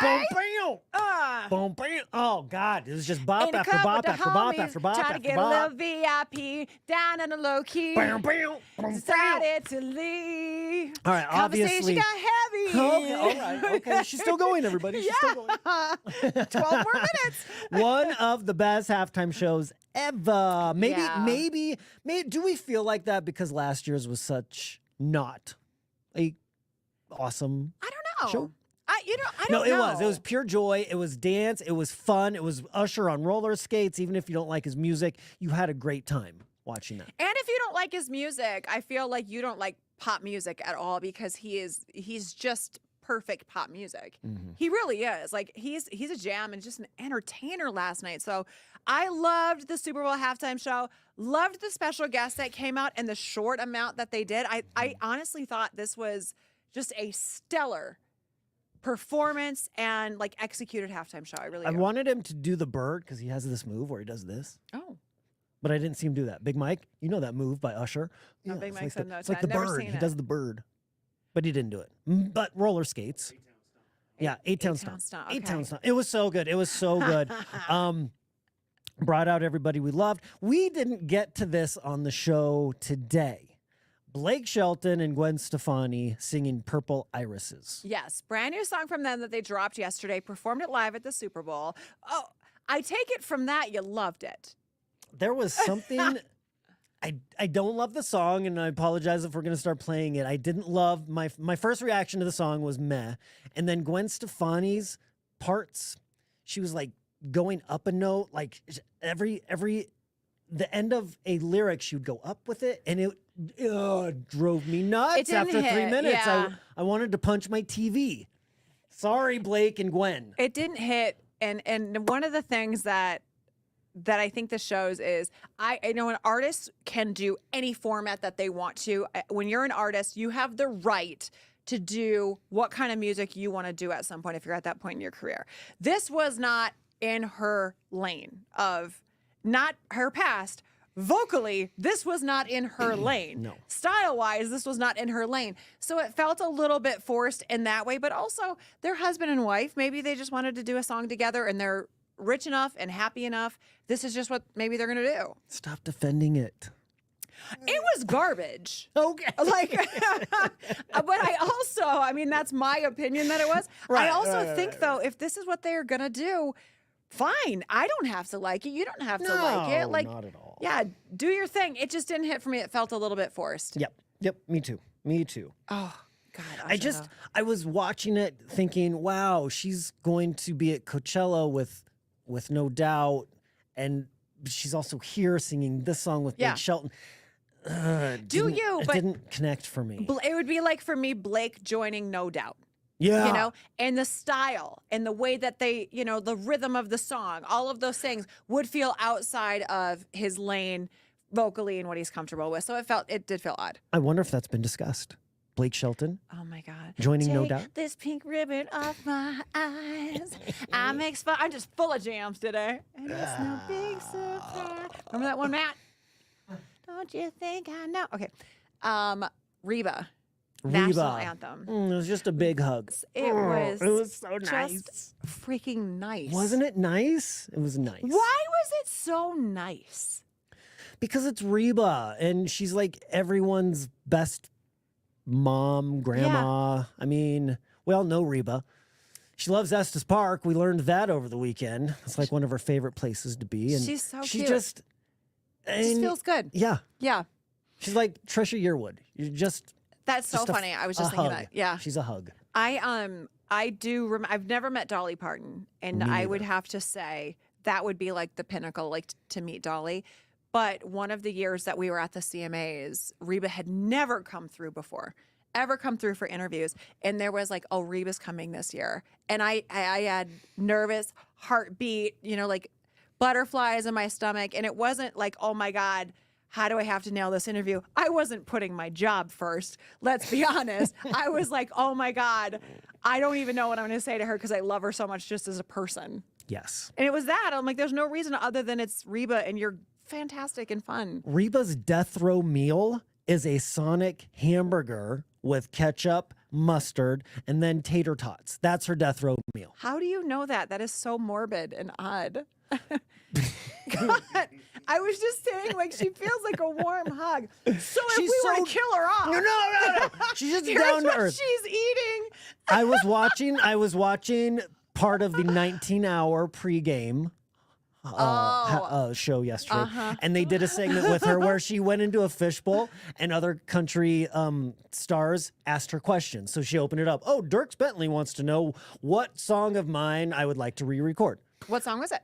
boom, bam. Boom, bam. Oh, God. It was just bop In a after cup bop with the after bop homies, after bop trying to after get bop. a little VIP down on the low key. Bam, bam, boom, bam. Decided to leave. All right, obviously. Conversation got heavy. Okay, all right. Okay, she's still going, everybody. She's still going. 12 more minutes. One of the best halftime shows ever. Maybe, Yeah. maybe, do we feel like that because last year's was such not a awesome I don't know. show? I don't No, know. it was. It was pure joy. It was dance. It was fun. It was Usher on roller skates. Even if you don't like his music, you had a great time watching that. And if you don't like his music, I feel like you don't like pop music at all because he's just perfect pop music. He really is. Like he's a jam and just an entertainer last night. So I loved the Super Bowl halftime show. Loved the special guests that came out and the short amount that they did. I honestly thought this was just a stellar performance and like executed halftime show. I really I do. wanted him to do the bird because he has this move where he does this. Oh. But I didn't see him do that. Big Mike, you know that move by Usher? No, Big it's Mike like said the, no It's to like that. the Never bird. seen He it. does the bird. But he didn't do it. But roller skates. Yeah, eight-town stomp. stomp, Eight-town okay. stomp. It was so good. It was so good. Brought out everybody we loved. We didn't get to this on the show today. Blake Shelton and Gwen Stefani singing Purple Irises. Yes, brand new song from them that they dropped yesterday, performed it live at the Super Bowl. Oh, I take it from that you loved it. There was something... I don't love the song, and I apologize if we're going to start playing it. I didn't love... My first reaction to the song was meh. And then Gwen Stefani's parts, she was like going up a note. Like the end of a lyric, she would go up with it, and it drove me nuts didn't after 3 hit, minutes. yeah. I wanted to punch my TV. Sorry, Blake and Gwen. It didn't hit, and one of the things that I think this shows is I know an artist can do any format that they want to. When you're an artist, you have the right to do what kind of music you want to do at some point if you're at that point in your career. This was not in her lane of not her past. Vocally, this was not in her lane. No. Style-wise, this was not in her lane. So it felt a little bit forced in that way, but also they're husband and wife. Maybe they just wanted to do a song together and they're rich enough and happy enough. This is just what maybe they're going to do. Stop defending it. It was garbage. Okay. Like, but I mean, that's my opinion that it was. Right, I also right, think, right. though, if this is what they're going to do, fine. I don't have to like it. You don't have to like it. Like, not at all. yeah, do your thing. It just didn't hit for me. It felt a little bit forced. Yep, me too. Oh, God. I was watching it thinking, wow, she's going to be at Coachella with No Doubt, and she's also here singing this song with Yeah. Blake Shelton. It But didn't connect for me. It would be like for me, Blake joining No Doubt. Yeah. You know, and the style and the way that they, you know, the rhythm of the song, all of those things would feel outside of his lane vocally and what he's comfortable with. So it did feel odd. I wonder if that's been discussed. Blake Shelton Oh my God. joining No Take Doubt. this pink ribbon off my eyes. I'm just full of jams today. And it's no big surprise. Remember that one, Matt? Don't you think I know? Okay. Reba. National anthem. It was just a big hug. It was so just nice. freaking nice. Wasn't it nice? It was nice. Why was it so nice? Because it's Reba, and she's like everyone's best mom, grandma. I mean, we all know Reba. She loves Estes Park. We learned that over the weekend. It's like one of her favorite places to be. And She's so she cute. just Feels good. Yeah. Yeah. She's like Trisha Yearwood. You're just That's so just a- funny. I was a just thinking hug. that. Yeah. She's a hug. I've never met Dolly Parton, and Me I would neither. have to say that would be like the pinnacle, like to meet Dolly. But one of the years that we were at the CMAs, Reba had never come through before, ever come through for interviews. And there was like, oh, Reba's coming this year. And I had nervous heartbeat, you know, like butterflies in my stomach. And it wasn't like, oh my God, how do I have to nail this interview? I wasn't putting my job first. Let's be honest. I was like, oh my God, I don't even know what I'm going to say to her because I love her so much just as a person. Yes. And it was that. I'm like, there's no reason other than it's Reba and you're fantastic and fun. Reba's death row meal is a Sonic hamburger with ketchup, mustard, and then tater tots. That's her death row meal. How do you know that? That is so morbid and odd. God, I was just saying, like, she feels like a warm hug. So if She's we were so- to kill her off, No. She's just here's down to what earth. she's eating. I was watching part of the 19-hour pregame show yesterday, and they did a segment with her where she went into a fishbowl and other country stars asked her questions. So she opened it up. Oh, Dierks Bentley wants to know what song of mine I would like to re-record. What song was it?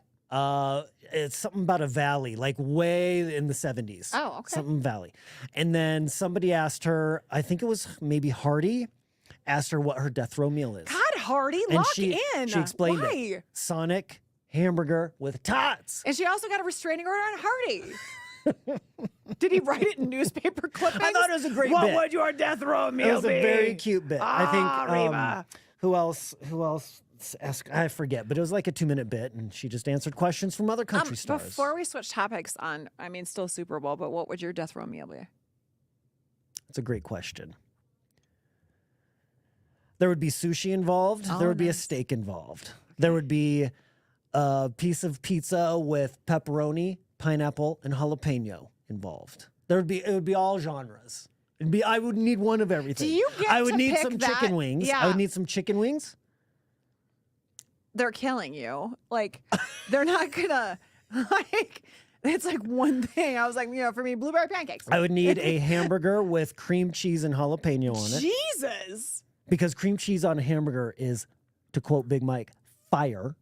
It's something about a valley, like way in the 70s. Oh, okay. Something valley. And then somebody asked her, I think it was maybe Hardy, asked her what her death row meal is. God, Hardy, And lock she in. explained Why? it. Sonic hamburger with tots. And she also got a restraining order on Hardy. Did he write it in newspaper clippings? I thought it was a great what bit. would your death row meal It was a be? very cute bit. I think Reba. who else asked, I forget, but it was like a 2-minute bit and she just answered questions from other country stars. Before we switch topics on, I mean, still Super Bowl, but what would your death row meal be? It's a great question. There would be sushi involved. Oh, There would be a nice. steak involved. There would be a piece of pizza with pepperoni, pineapple, and jalapeno involved. It would be all genres. I would need one of everything. Do you get I would to need pick some that? chicken wings. Yeah. I would need some chicken wings. They're killing you. Like, they're not gonna, like, it's like one thing. I was like, for me, blueberry pancakes. I would need a hamburger with cream cheese and jalapeno on it. Jesus. Because cream cheese on a hamburger is, to quote Big Mike, fire.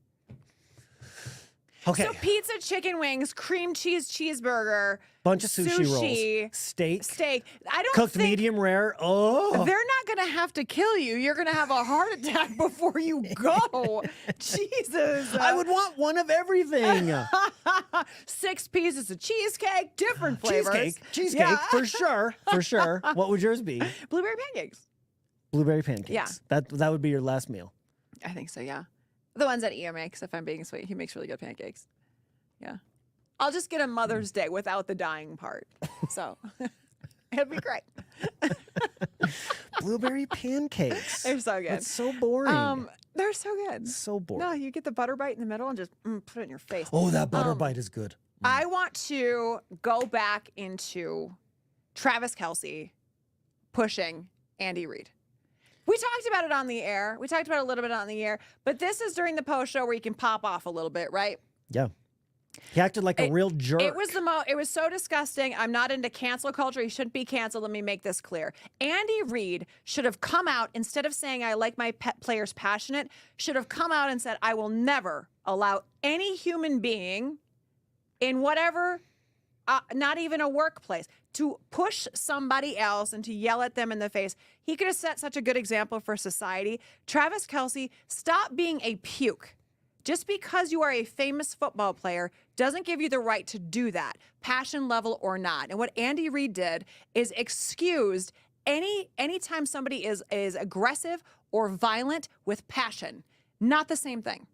Okay. So pizza, chicken wings, cream cheese cheeseburger, Bunch of sushi sushi, rolls. Steak. I don't Cooked think medium rare. Oh. they're not going to have to kill you. You're going to have a heart attack before you go. Jesus. I would want one of everything. 6 pieces of cheesecake, different flavors. Cheesecake, Yeah. for sure. For sure. What would yours be? Blueberry pancakes. Blueberry pancakes. Yeah. That would be your last meal. I think so, yeah. The ones that Ian makes, if I'm being sweet. He makes really good pancakes. Yeah. I'll just get a Mother's Day without the dying part. So it'd be great. Blueberry pancakes. They're so good. That's so boring. They're so good. So boring. No, you get the butter bite in the middle and just put it in your face. Oh, that butter bite is good. I want to go back into Travis Kelce pushing Andy Reid. We talked about it on the air. We talked about it a little bit on the air, but this is during the post show where you can pop off a little bit, right? Yeah. He acted like a real jerk. It was so disgusting. I'm not into cancel culture. He shouldn't be canceled. Let me make this clear. Andy Reid should have come out, instead of saying I like my players passionate, should have come out and said, I will never allow any human being in whatever, not even a workplace, to push somebody else and to yell at them in the face. He could have set such a good example for society. Travis Kelce, stop being a puke. Just because you are a famous football player doesn't give you the right to do that, passion level or not. And what Andy Reid did is excused anytime somebody is aggressive or violent with passion. Not the same thing.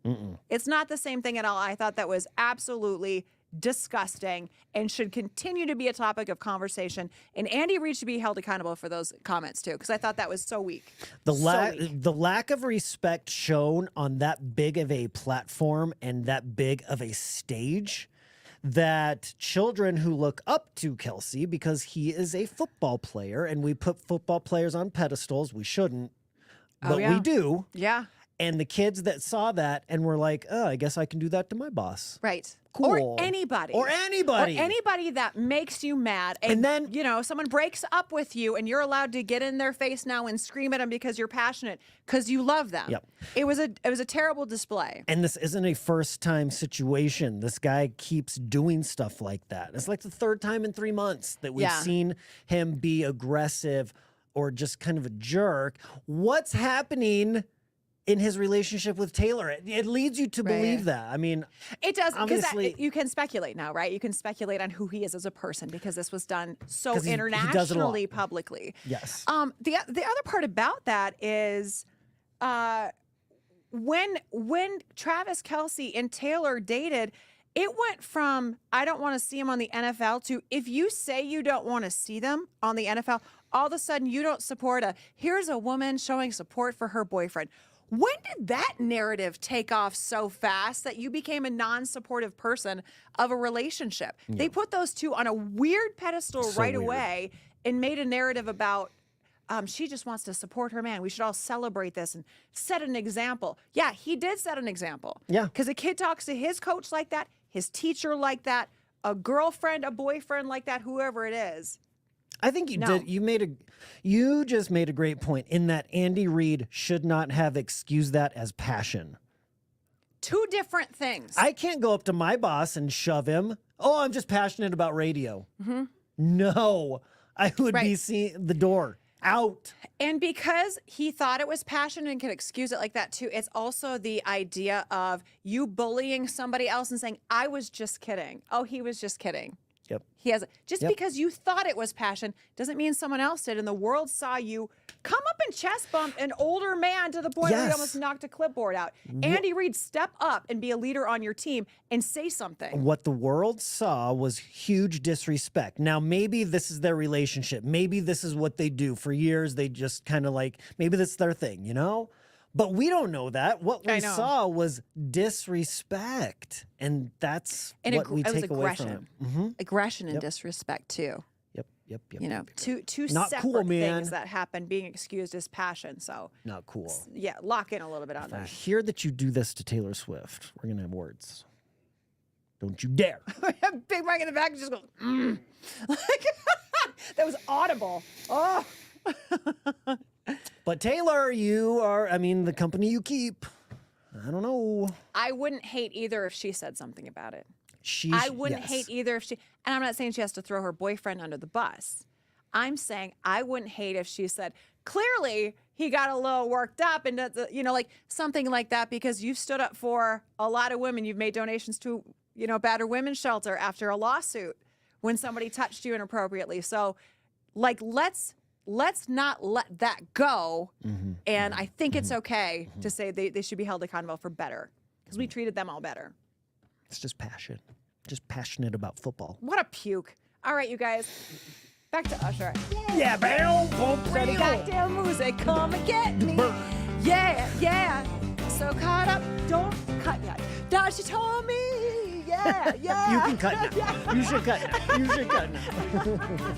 It's not the same thing at all. I thought that was absolutely disgusting and should continue to be a topic of conversation. And Andy Reid should be held accountable for those comments too, because I thought that was so weak. The weak. lack of respect shown on that big of a platform and that big of a stage, that children who look up to Kelce because he is a football player, and we put football players on pedestals. We shouldn't, but yeah. we do. Yeah. And the kids that saw that and were like, oh, I guess I can do that to my boss. Right. Cool. Or anybody. Or anybody. Or anybody that makes you mad. And then- someone breaks up with you and you're allowed to get in their face now and scream at them because you're passionate, because you love them. Yep. It was a terrible display. And this isn't a first-time situation. This guy keeps doing stuff like that. It's like the third time in 3 months that we've Yeah. seen him be aggressive or just kind of a jerk. What's happening in his relationship with Taylor? It leads you to believe Right. that. I mean, It does, because obviously- you can speculate now, right? You can speculate on who he is as a person because this was done so 'Cause he does it a lot. internationally, publicly. yes. The other part about that is when Travis Kelce and Taylor dated, It went from I don't want to see them on the NFL to if you say you don't want to see them on the NFL, all of a sudden you don't support here's a woman showing support for her boyfriend. When did that narrative take off so fast that you became a non-supportive person of a relationship? Yeah. They put those two on a weird pedestal right away and made a narrative about she just wants to support her man. We should all celebrate this and set an example. Yeah, he did set an example. Yeah. Because a kid talks to his coach like that, his teacher like that, a girlfriend, a boyfriend like that, whoever it is. I think you did. You just made a great point in that Andy Reid should not have excused that as passion. Two different things. I can't go up to my boss and shove him. Oh, I'm just passionate about radio. Mm-hmm. No, I would be seeing the door out. And because he thought it was passion and could excuse it like that too, it's also the idea of you bullying somebody else and saying, I was just kidding. Oh, he was just kidding. Yep. He has because you thought it was passion doesn't mean someone else did. And the world saw you come up and chest bump an older man to the point where he almost knocked a clipboard out. Andy Reid, step up and be a leader on your team and say something. What the world saw was huge disrespect. Now, maybe this is their relationship. Maybe this is what they do for years. They just kind of like, maybe that's their thing, you know? But we don't know that. What we saw was disrespect. And that's what we take away from it. Mm-hmm. Aggression and disrespect, too. Yep. You know, two not separate cool, man. things that happen, being excused as passion. So not cool. Yeah, lock in a little bit on if that. I hear that you do this to Taylor Swift, we're going to have words. Don't you dare. Big Mike in the back just goes, like, that was audible. Oh. But Taylor, you are, I mean, the company you keep. I don't know. I wouldn't hate either if she said something about it. I wouldn't hate either if she, and I'm not saying she has to throw her boyfriend under the bus. I'm saying I wouldn't hate if she said, clearly he got a little worked up and, you know, like something like that because you've stood up for a lot of women. You've made donations to, you know, battered women's shelter after a lawsuit when somebody touched you inappropriately. So, like, let's not let that go. Mm-hmm. And I think it's okay to say they should be held accountable for better because we treated them all better. It's just passion. Just passionate about football. What a puke. All right, you guys. Back to Usher. Yeah, bam, Pretty goddamn music, come and get me. Yeah. So caught up, don't cut yet. Now she told me, yeah. You can cut now. You should cut now.